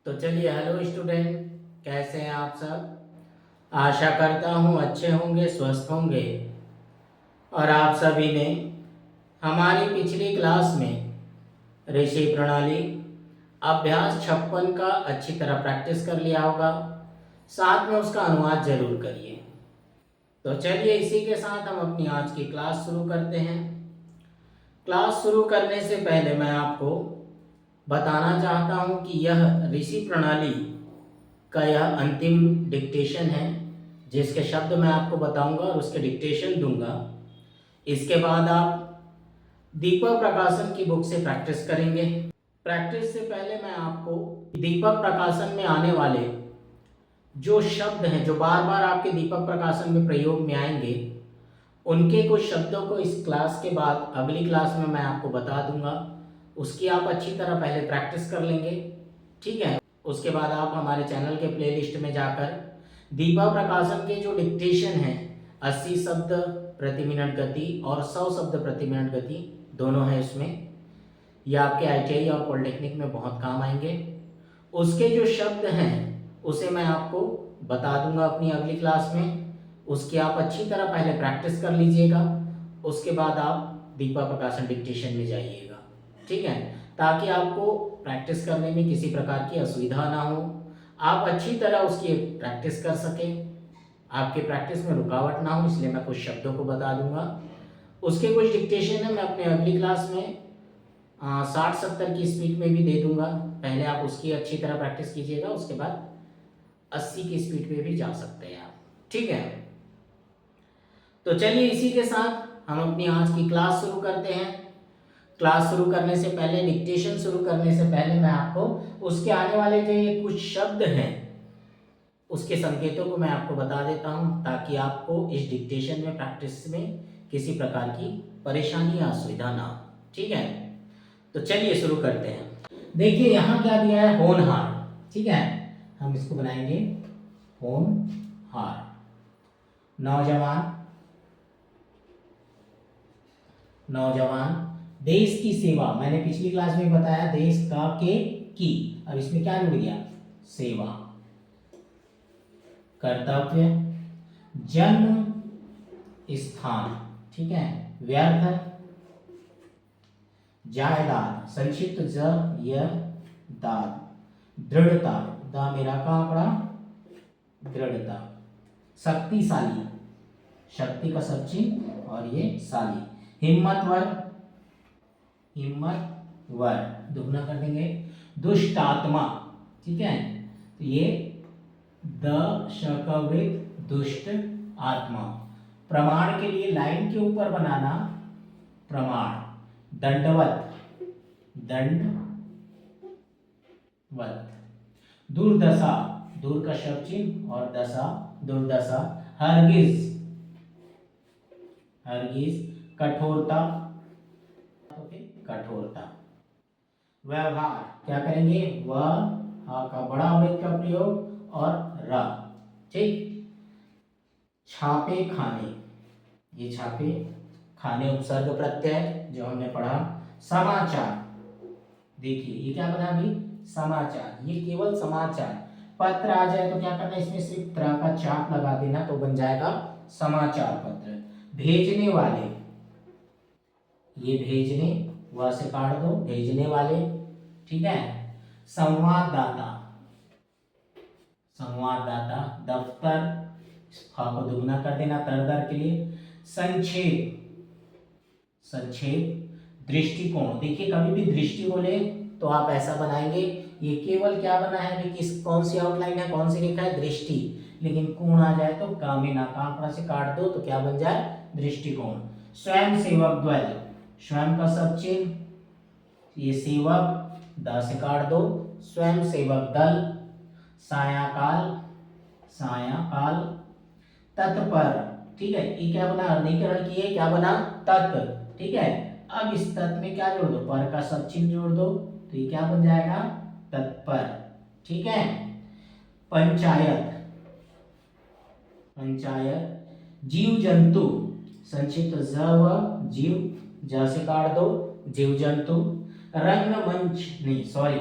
तो चलिए, hello student, कैसे हैं आप सब। आशा करता हूँ अच्छे होंगे, स्वस्थ होंगे। और आप सभी ने हमारी पिछली क्लास में ऋषि प्रणाली अभ्यास 56 का अच्छी तरह प्रैक्टिस कर लिया होगा। साथ में उसका अनुवाद जरूर करिए। तो चलिए, इसी के साथ हम अपनी आज की क्लास शुरू करते हैं। क्लास शुरू करने से पहले मैं आपको बताना चाहता हूं कि यह ऋषि प्रणाली का यह अंतिम डिक्टेशन है, जिसके शब्द मैं आपको बताऊंगा और उसके डिक्टेशन दूंगा। इसके बाद आप दीपक प्रकाशन की बुक से प्रैक्टिस करेंगे। प्रैक्टिस से पहले मैं आपको दीपक प्रकाशन में आने वाले जो शब्द हैं, जो बार बार आपके दीपक प्रकाशन में प्रयोग में आएंगे, उनके कुछ शब्दों को इस क्लास के बाद अगली क्लास में मैं आपको बता दूंगा। उसकी आप अच्छी तरह पहले प्रैक्टिस कर लेंगे, ठीक है। उसके बाद आप हमारे चैनल के प्लेलिस्ट में जाकर दीपक प्रकाशन के जो डिक्टेशन है, 80 शब्द प्रति मिनट गति और 100 शब्द प्रति मिनट गति दोनों है उसमें, ये आपके आईटीआई और पॉलिटेक्निक में बहुत काम आएंगे। उसके जो शब्द हैं उसे मैं आपको बता दूंगा अपनी अगली क्लास में। उसकी आप अच्छी तरह पहले प्रैक्टिस कर लीजिएगा। उसके बाद आप दीपक प्रकाशन डिक्टेशन में जाइएगा, ठीक है, ताकि आपको प्रैक्टिस करने में किसी प्रकार की असुविधा ना हो, आप अच्छी तरह उसकी प्रैक्टिस कर सकें, आपके प्रैक्टिस में रुकावट ना हो। इसलिए मैं कुछ शब्दों को बता दूंगा। उसके कुछ डिक्टेशन है मैं अपने अगली क्लास में 60-70 की स्पीड में भी दे दूंगा। पहले आप उसकी अच्छी तरह प्रैक्टिस कीजिएगा, उसके बाद 80 की स्पीड पे भी जा सकते हैं आप, ठीक है। तो चलिए, इसी के साथ हम अपनी आज की क्लास शुरू करते हैं। क्लास शुरू करने से पहले, डिक्टेशन शुरू करने से पहले मैं आपको उसके आने वाले जो ये कुछ शब्द हैं उसके संकेतों को मैं आपको बता देता हूं, ताकि आपको इस डिक्टेशन में प्रैक्टिस में किसी प्रकार की परेशानी या असुविधा ना हो, ठीक है। तो चलिए शुरू करते हैं। देखिए यहाँ क्या दिया है, होनहार, ठीक है। हम इसको बनाएंगे होनहार। नौजवान, नौजवान। देश की सेवा, मैंने पिछली क्लास में बताया, देश का के की, अब इसमें क्या जुड़ गया, सेवा। कर्तव्य, जन्म स्थान, ठीक है। व्यर्थ, जायदाद, संक्षिप्त ज य दाद। दृढ़ता, द मेरा का आंकड़ा, दृढ़ता। शक्तिशाली, शक्ति का सब चिन्ह और ये शाली। हिम्मतवर, हिम्मतवर दुगना कर देंगे। दुष्ट आत्मा, ठीक है, तो ये द शकवृत, दुष्ट आत्मा। प्रमाण के लिए लाइन के ऊपर बनाना, प्रमाण। दंडवत, दंडवत। दुर्दशा, दूर का शब्द चिन्ह और दशा, दुर्दशा। हरगिज, हरगिज। कठोरता, तो फिर कठोरता। व्यवहार, क्या करेंगे, व हा का बड़ा अवयव का प्रयोग और र, ठीक। छापे खाने, ये छापे खाने उपसर्ग प्रत्यय जो हमने पढ़ा। समाचार, देखिए ये क्या बना अभी, समाचार, ये केवल समाचार। पत्र आ जाए तो क्या करना, इसमें सिर्फ तरह का चाप लगा देना तो बन जाएगा समाचार पत्र। भेजने वाले, ये भेजने, वह से काट दो, भेजने वाले, ठीक है। संवाददाता, संवाददाता। दफ्तर, हा को दुगना कर देना तर दर के लिए। संक्षेप, संक्षेप। दृष्टिकोण, देखिए कभी भी दृष्टि बोले तो आप ऐसा बनाएंगे, ये केवल क्या बना है अभी, किस कौन सी आउटलाइन है, कौन सी लिखा है, दृष्टि, लेकिन कोण आ जाए तो कामिना का आंकड़ा से काट दो तो क्या बन जाए, दृष्टिकोण। स्वयं सेवक द्वय, स्वयं का सब चिन्ह, ये सेवक, द से काट दो, स्वयं सेवक दल। सायंकाल, सायंकाल। तत्पर, ठीक है, ये क्या बना, अर्धीकरण किए, क्या बना, तत्, ठीक है। अब इस तत् में क्या जोड़ दो, पर का सब चिन्ह जोड़ दो तो ये क्या बन जाएगा, तत्पर, ठीक है। पंचायत, पंचायत। जीव जंतु, संक्षिप्त ज व जीव, ज से काट दो, जीव जंतु। रंगमंच, नहीं सॉरी,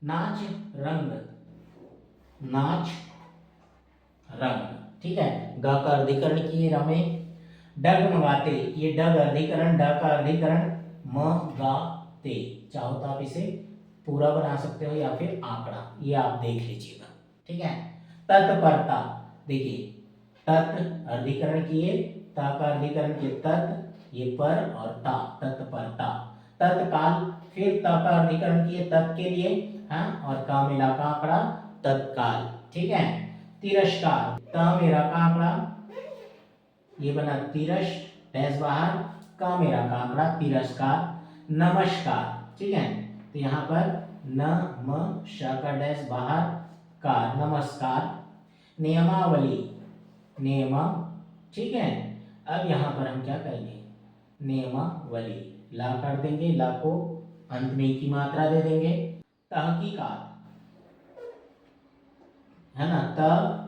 नाच रंग, नाच रंग, ठीक है। ग का अर्धीकरण किए रमे, डगमगाते, ये डग अर्धीकरण, ड का अर्धीकरण म गा ते, चाहो तो आप इसे पूरा बना सकते हो या फिर आंकड़ा, ये आप देख लीजिएगा, ठीक है। तत्परता, देखिए तत् अर्धीकरण किए, ता का अर्धीकरण किए तत्, ये पर और ता, तत्परता। तत्काल, फिर ता का अर्धीकरण किए तत् के लिए, हाँ, और का मिला का आंकड़ा तत्काल, ठीक है। तिरस्कार, त मेरा का आंकड़ा, ये बना तिरस, डैश बाहर, का मेरा का आंकड़ा तिरस्कार। नमस्कार, ठीक है, तो यहाँ पर न म श का डैश बाहर, का नमस्कार। नियमावली, नियम, ठीक है। अब यहाँ पर हम क्या करेंगे, नियमावली, ला कर देंगे, ला को अंत में की मात्रा दे देंगे। तहकीकात, है ना, त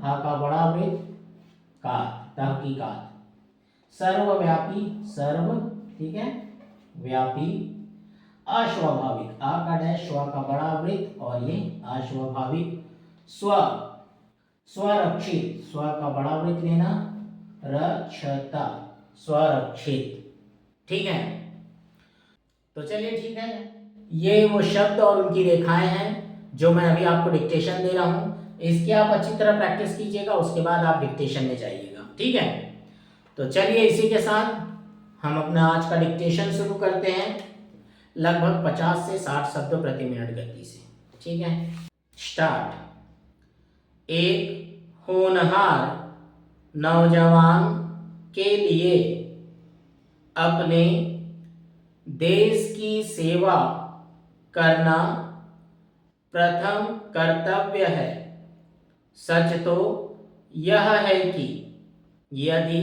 हा का बड़ा वृत्त, का, तहकीकात। सर्वव्यापी, सर्व, ठीक है, व्यापी। अस्वाभाविक, आ का डैश, स्व का बड़ा वृत्त और ये अस्वाभाविक। स्व, स्वरक्षित, स्व का बड़ा वृत्त लेना, रक्षता, स्वरक्षित, ठीक है। तो चलिए ठीक है, ये वो शब्द और उनकी रेखाएं हैं जो मैं अभी आपको डिक्टेशन दे रहा हूं। इसकी आप अच्छी तरह प्रैक्टिस कीजिएगा, उसके बाद आप डिक्टेशन में जाइएगा, ठीक है। तो चलिए इसी के साथ हम अपना आज का डिक्टेशन शुरू करते हैं, लगभग 50 से 60 शब्द प्रति मिनट गति से, ठीक है। स्टार्ट। एक होनहार नौजवान के लिए अपने देश की सेवा करना प्रथम कर्तव्य है। सच तो यह है कि यदि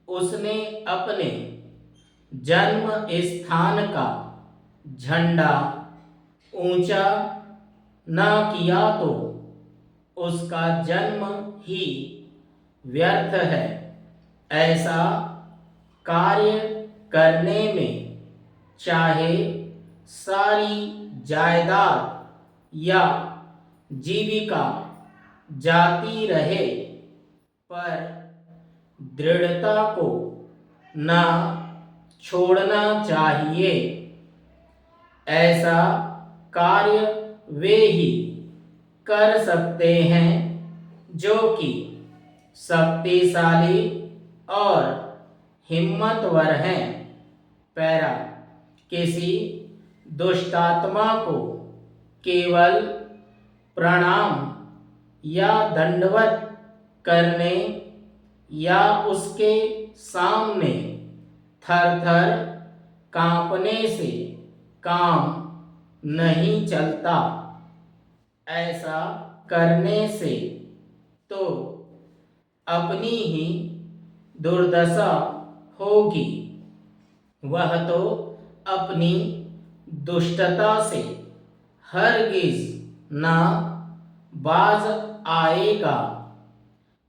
उसने अपने जन्म स्थान का झंडा ऊंचा न किया तो उसका जन्म ही व्यर्थ है। ऐसा कार्य करने में चाहे सारी जायदाद या जीविका जाती रहे, पर दृढ़ता को न छोड़ना चाहिए। ऐसा कार्य वे ही कर सकते हैं जो कि शक्तिशाली और हिम्मतवर हैं। पैरा, किसी दुष्टात्मा को केवल प्रणाम या दंडवत करने या उसके सामने थर थर कांपने से काम नहीं चलता। ऐसा करने से तो अपनी ही दुर्दशा होगी। वह तो अपनी दुष्टता से हरगिज न बाज आएगा।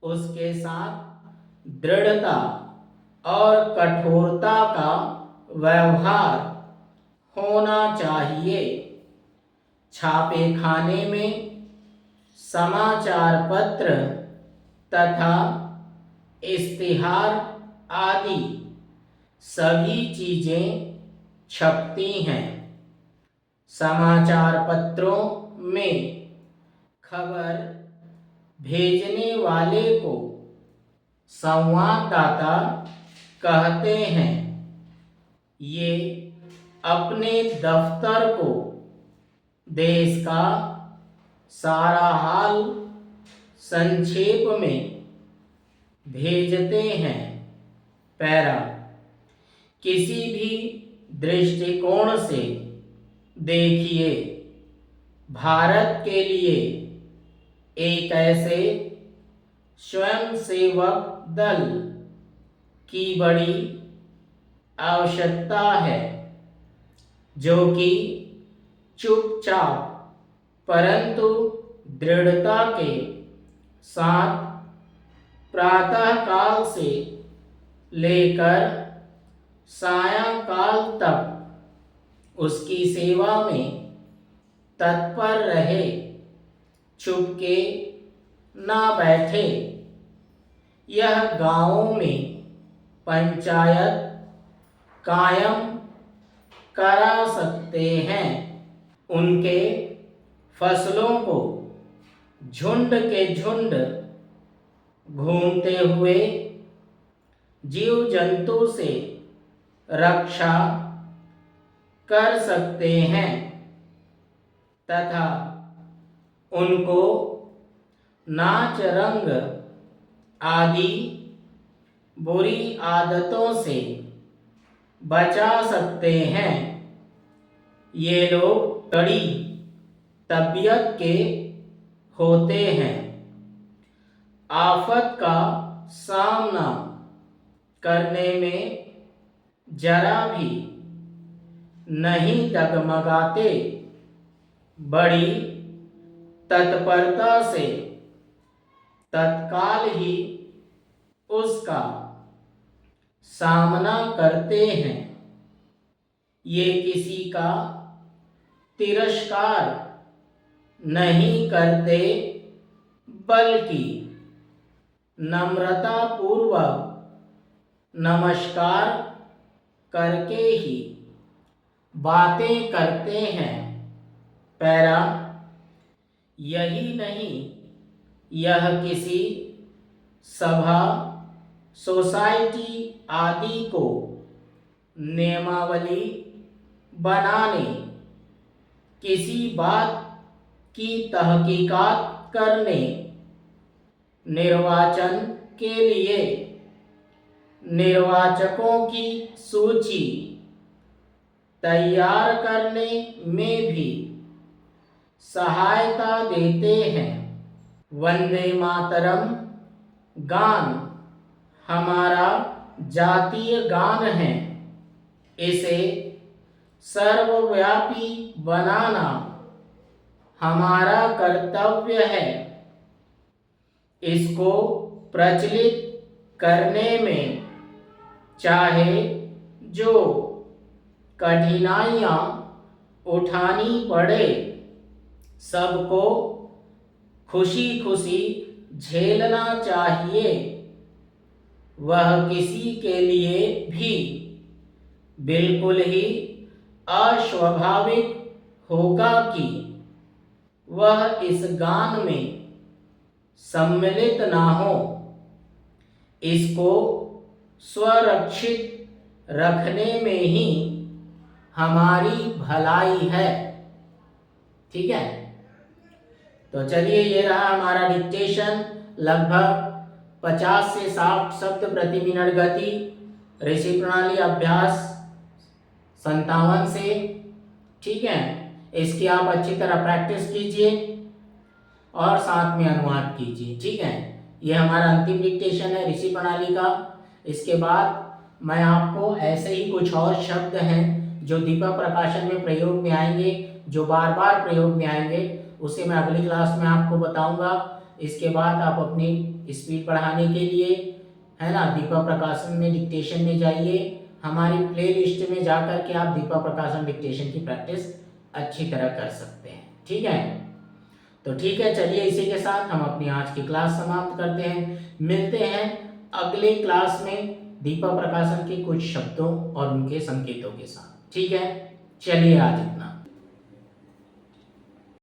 उसके साथ दृढ़ता और कठोरता का व्यवहार होना चाहिए। छापे खाने में समाचार पत्र तथा इश्तिहार आदि सभी चीजें छपती हैं। समाचार पत्रों में खबर भेजने वाले को संवाददाता कहते हैं। ये अपने दफ्तर को देश का सारा हाल संक्षेप में भेजते हैं। पैरा, किसी भी दृष्टिकोण से देखिए, भारत के लिए एक ऐसे स्वयंसेवक दल की बड़ी आवश्यकता है जो कि चुपचाप परंतु दृढ़ता के साथ प्रातः काल से लेकर सायंकाल तक उसकी सेवा में तत्पर रहे, चुपके ना बैठे। यह गांवों में पंचायत कायम करा सकते हैं। उनके फसलों को झुंड के झुंड घूमते हुए जीव जंतु से रक्षा कर सकते हैं तथा उनको नाच रंग आदि बुरी आदतों से बचा सकते हैं। ये लोग कड़ी तबीयत के होते हैं। आफत का सामना करने में जरा भी नहीं डगमगाते, बड़ी तत्परता से तत्काल ही उसका सामना करते हैं। ये किसी का तिरस्कार नहीं करते, बल्कि नम्रता पूर्वक नमस्कार करके ही बातें करते हैं। पैरा, यही नहीं, यह किसी सभा, सोसाइटी आदि को नियमावली बनाने, किसी बात की तहकीकात करने, निर्वाचन के लिए निर्वाचकों की सूची तैयार करने में भी सहायता देते हैं। वंदे मातरम गान हमारा जातीय गान है। इसे सर्वव्यापी बनाना हमारा कर्तव्य है। इसको प्रचलित करने में चाहे जो कठिनाइयाँ उठानी पड़े, सबको खुशी खुशी झेलना चाहिए। वह किसी के लिए भी बिल्कुल ही अस्वाभाविक होगा कि वह इस गान में सम्मिलित ना हो। इसको स्वरक्षित रखने में ही हमारी भलाई है। ठीक है, तो चलिए, ये रहा हमारा डिक्टेशन। लगभग 50 से 60 शब्द प्रति मिनट गति, ऋषि प्रणाली अभ्यास 57 से। ठीक है, इसकी आप अच्छी तरह प्रैक्टिस कीजिए और साथ में अनुवाद कीजिए। ठीक है, ये हमारा अंतिम डिक्टेशन है ऋषि प्रणाली का। इसके बाद मैं आपको ऐसे ही कुछ और शब्द हैं जो दीपक प्रकाशन में प्रयोग में आएंगे, जो बार बार प्रयोग में आएंगे, उसे मैं अगली क्लास में आपको बताऊंगा। इसके बाद आप अपनी स्पीड बढ़ाने के लिए, है ना, दीपक प्रकाशन में डिक्टेशन में जाइए। हमारी प्ले लिस्ट में जा कर के आप दीपक प्रकाशन डिक्टेशन की प्रैक्टिस अच्छी तरह कर सकते हैं। ठीक है, तो ठीक है, चलिए, इसी के साथ हम अपनी आज की क्लास समाप्त करते हैं। मिलते हैं अगले क्लास में दीपक प्रकाशन के कुछ शब्दों और उनके संकेतों के साथ। ठीक है, चलिए, आज इतना।